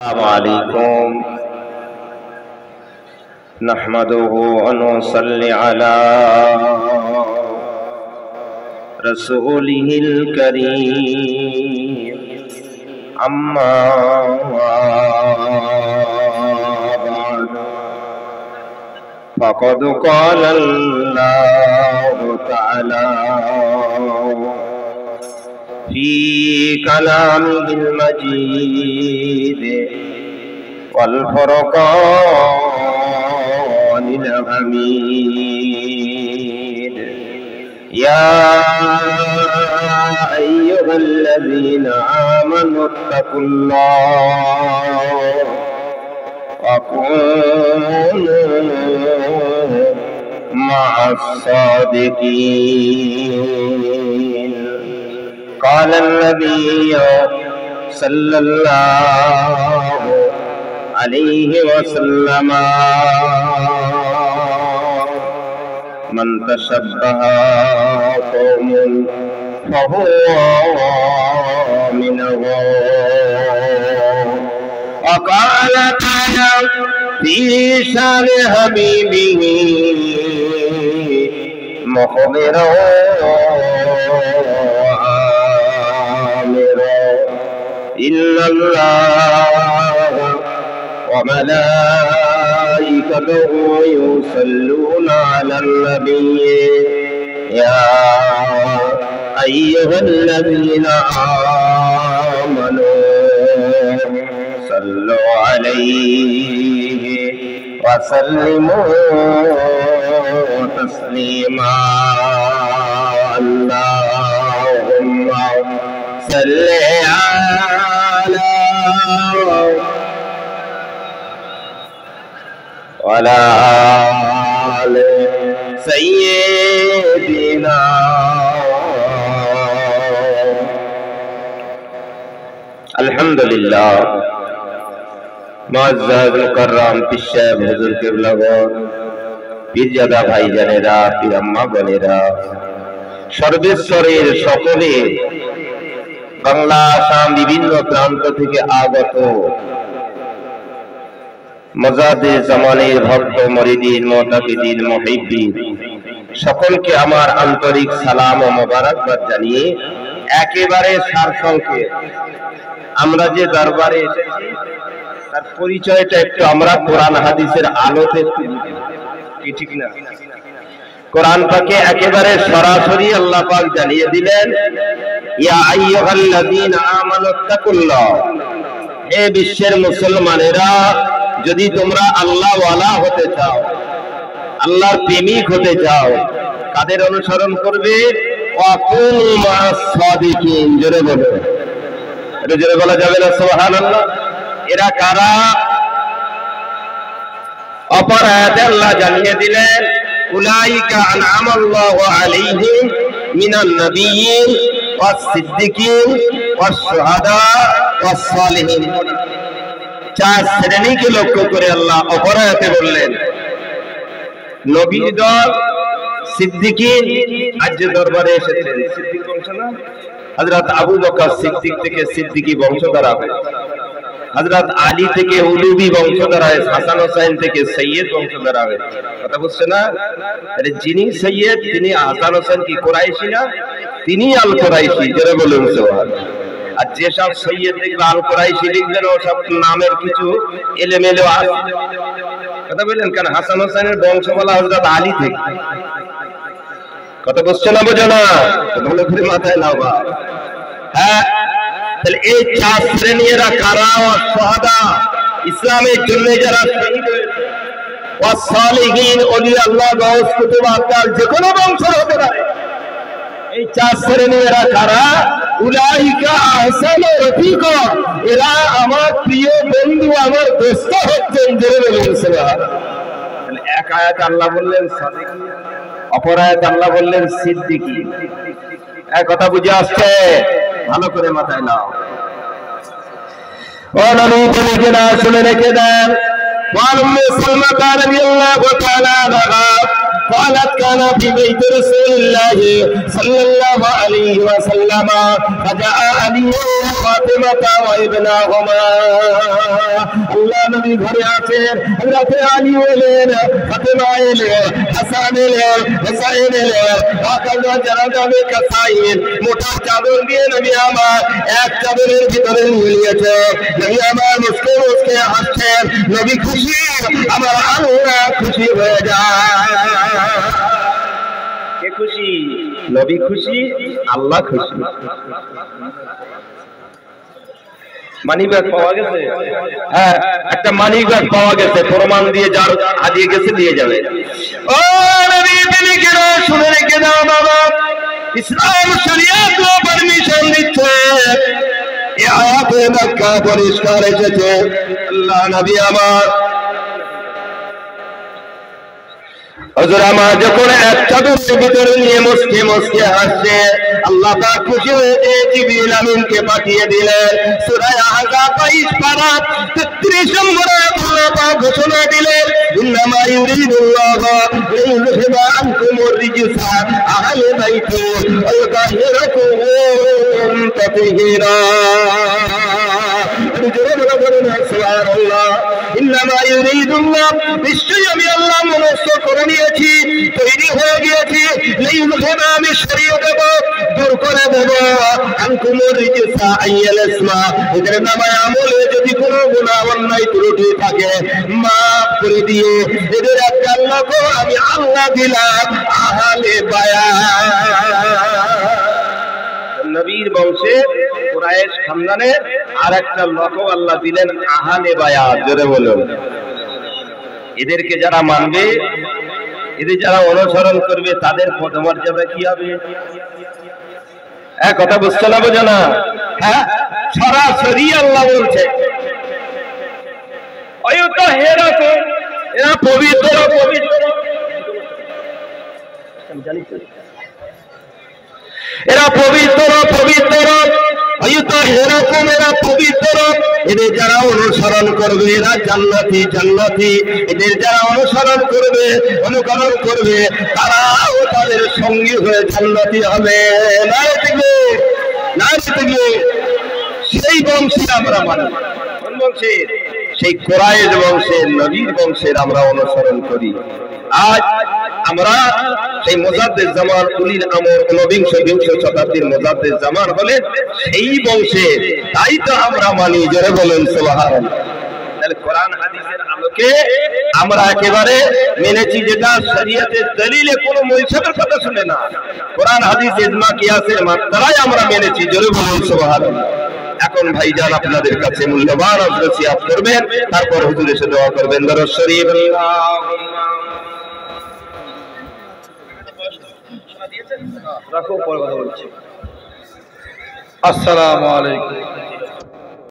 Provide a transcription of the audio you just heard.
अस्सलामुअलैकुम नहमदुहु व नुसल्ली अला रसूलिहिल करीम अम्मा बाद फ़क़द क़ाल अल्लाहु तआला फ़ी कलामिहिल मजीद वल फ़ुरक़ानिल हमीद या अय्युहल्लज़ीना आमनुत्तक़ुल्लाह व कूनू मअस्सादिक़ीन। क़ाल अन्नबिय्यु सल्लल्लाहु अलैहि वसल्लम मन तशब्बह क़ौमिन फहुवा मिनहुम। वक़ाल तआला फ़ी शान हबीबिही मुख़बिरन इन्नल्लाह व मलाइकतहु युसल्लूना अलन नबी या अय्युहल्लज़ीना आमनू सल्लु अलैहि व सल्लिमू तस्लीमा। अल्लाहुम्मा सल्लि अला आले सय्यिदिना। अल्हम्दुलिल्लाह मुअज़्ज़ज़ मुकर्रम पिशाब हुजूर किबलागण পীরজাদা ভাইজানেরা পীর আম্মা বোনেরা সর্বেশ্বরের সকলে বাংলা আসাম বিভিন্ন প্রান্ত থেকে আগত মজাদে জামানের ভক্ত মুরিদিন মুতাকিদিন মুহিব্বিন সকলকে আমার আন্তরিক সালাম ও মোবারকবাদ জানিয়ে একেবারে সারসংক্ষেপ আমরা যে দরবারে এসেছি তার পরিচয়টা একটু আমরা কোরআন হাদিসের আলোতে ঠিক না। কোরআন পাকে একেবারে সরাসরি আল্লাহ পাক জানিয়ে দিলেন ইয়া আইয়ুহাল্লাযীনা আমানুত্তাকুল্লাহ, হে বিশ্বের মুসলমানেরা যদি তোমরা আল্লাহ ওয়ালা হতে চাও, আল্লাহর প্রেমিক হতে চাও, কাদের অনুসরণ করবে? ওয়াকুনু মা'আস সাদিকিন। জোরে বলো, এটা জোরে বলা যাবে না? সুবহানাল্লাহ। এরা কারা? অপর আয়াতে আল্লাহ জানিয়ে দিলেন উলাইকা আনআমাল্লাহু আলাইহিম মিনান নাবিয়্যিন ওয়াস সিদ্দিকিন ওয়াস শুহাদা ওয়াস সালিহিন। চার শ্রেণীকে লক্ষ্য করে আল্লাহ অপর আয়াতে বললেন নবীর দল, সিদ্দিকিন। আজ যে দরবারে এসেছেন সিদ্দিক বংশ না? হযরত আবু বকর সিদ্দিক থেকে সিদ্দিকী বংশধর হবে, হযরত আলী থেকে উলুবী বংশধর হয়, হাসান হোসেন থেকে সৈয়দ বংশধর হবে। কথা বুঝছে না? আরে যিনি সৈয়দ তিনি হাসান হোসেন কি কুরাইশি না? তিনি আল কুরাইশি। জোরে বলুন সুবহানাল্লাহ। আর যেসব সৈয়দ দেখবে আল কুরাইশি লিখবেন ও সব নামের কিছু এলেমেলে আছে। কথা বললেন কেন? হাসান হোসেনের বংশ বলা হযরত আলী থেকে। কথা বুঝছে না? বোঝো না? ভালো করে মাথায় নাও বা। হ্যাঁ, তাহলে এই চার শ্রেণী এরা কারা? শুহাদা, ইসলামের জন্য যারা শহীদ হয়েছে, ওয়াস সালিহিন, ওলি আল্লাহ, গাউস, কুতুব, আবদাল, যে কোনো বংশের হতে পারে। এই চার শ্রেণী এরা কারা? উলাইকা আহসানু রফিকা, এরা আমার প্রিয় বন্ধু, আমার দোস্ত হচ্ছেন। জোরে বলুন সুবহানাল্লাহ। তাহলে এক আয়াত আল্লাহ বললেন সাদিকিন, অপর আয়াত আল্লাহ বললেন সিদ্দিকিন। এই কথা বুঝে আসছে? ভালো করে মাথায় নাও। ও নবী বলেছেন, শুনে রেখে দেন। وعن أم سلمة رضي الله تعالى عنها قالت كان في بيت رسول الله صلى الله عليه وسلم فجاء علي وفاطمة وابنهما নবী ঘরে আছেন, হযরত আলী এলেন, ফাতেমা এলেন, হাসান এলেন, হুসাইন এলেন, ওয়াকাজা জানাজাবে কাসাইন, মোটা চাদর দিয়ে নবী আমার এক চাদরের ভিতরে মিলিয়েছে। নবী আমার মুস্কে মুস্কে হাসছেন, নবী খুশি, আমার আল্লাহ খুশি হয়ে যায়। কে খুশি? নবী খুশি, আল্লাহ খুশি। মানি ব্যাগ পাওয়া গেছে? হ্যাঁ, একটা মানি ব্যাগ পাওয়া গেছে, প্রমাণ দিয়ে যার হারিয়ে গেছে দিয়ে যাবে। ও নবী, তুমি কেন শুনে রেখে দাও বাবা, ইসলাম শরিয়ত পারমিশন দিচ্ছে। এই আয়াতে মক্কা পরিষ্কার এসেছে, আল্লাহ নবী আমার হুজুর আমার যখন এক চাদরের ভিতরে নিয়ে মুস্কে মুস্কে হাসছে, আল্লাহ পাক খুশি হয়ে জিবরিল আমিনকে পাঠিয়ে দিলেন। সূরা আহজাব 22 পারা 33 নম্বর আয়াত আল্লাহ পাক ঘোষণা দিলেন, ইন্নামা ইউরিদুল্লাহু লিইয়ুযহিবা আনকুমুর রিজসা আহলে বাইতি ওয়া ইউতাহিরাকুম তাতহীরা। সুবহানাল্লাহ। ইন্নামা ইউরিদুল্লাহ, নিশ্চয়ই আমি আল্লাহ মনস্থ করে নিয়েছি, তৈরি হয়ে গিয়েছি, লিইয়ুযহিবা, আমি সরিয়ে দেব, দূর করে দেব, আনকুমুর রিজসা আইয়াল ইসমা, এদের নামায় আমলে যদি কোনো গুনাহ অন্যায় ত্রুটি থাকে মাফ করে দিয়ে এদের একটা আল্লাহকে আমি আল্লাহ দিলাম আহলে বায়াত। নবীর বংশে কুরাইশ খানদানের আরেকটা লকব আল্লাহ দিলেন আহলে বায়াত। জোরে বলুন। এদেরকে যারা মানবে, এদের যারা অনুসরণ করবে, তাদের পদমর্যাদা কি হবে? এক কথা বুঝতে না, বোঝে না? হ্যাঁ, সরাসরি আল্লাহ বলছে এরা পবিত্র পবিত্র, এরা পবিত্র পবিত্র, এরা পবিত্র, এদের যারা অনুসরণ করবে এরা জান্নাতি জান্নাতি, এদের যারা অনুসরণ করবে অনুকরণ করবে তারাও তাদের সঙ্গী হয়ে জান্নাতি হবে। না সেই বংশে আমরা মানি। কোন বংশের? সেই কুরাইশ বংশের, নবীর বংশের আমরা অনুসরণ করি। আজ আমরা সেই মুজাদ্দিদ জামান, উলিল আমর, ঊনবিংশ বিংশ শতাব্দীর মুজাদ্দিদ জামান হলে সেই বংশের, তাই তো আমরা মানি। জোরে বলেন সুবহানাল্লাহ। তাহলে কোরআন হাদিসের আলোকে আমরা একেবারে মেনেছি, যেটা শরীয়তের দলিলে কোনো মৌসুমের কথা শুনে না, কোরআন হাদিস ইজমা কিয়াসের মাত্রায় আমরা মেনেছি। জোরে বলেন সুবহানাল্লাহ। এখন ভাইজান আপনাদের কাছে মূল্যবান নসিহত করবেন, তারপর হুজুর এসে দোয়া করবেন। দরুদ শরীফ। রাখো, পরে কথা বলছি। আসসালামু আলাইকুম।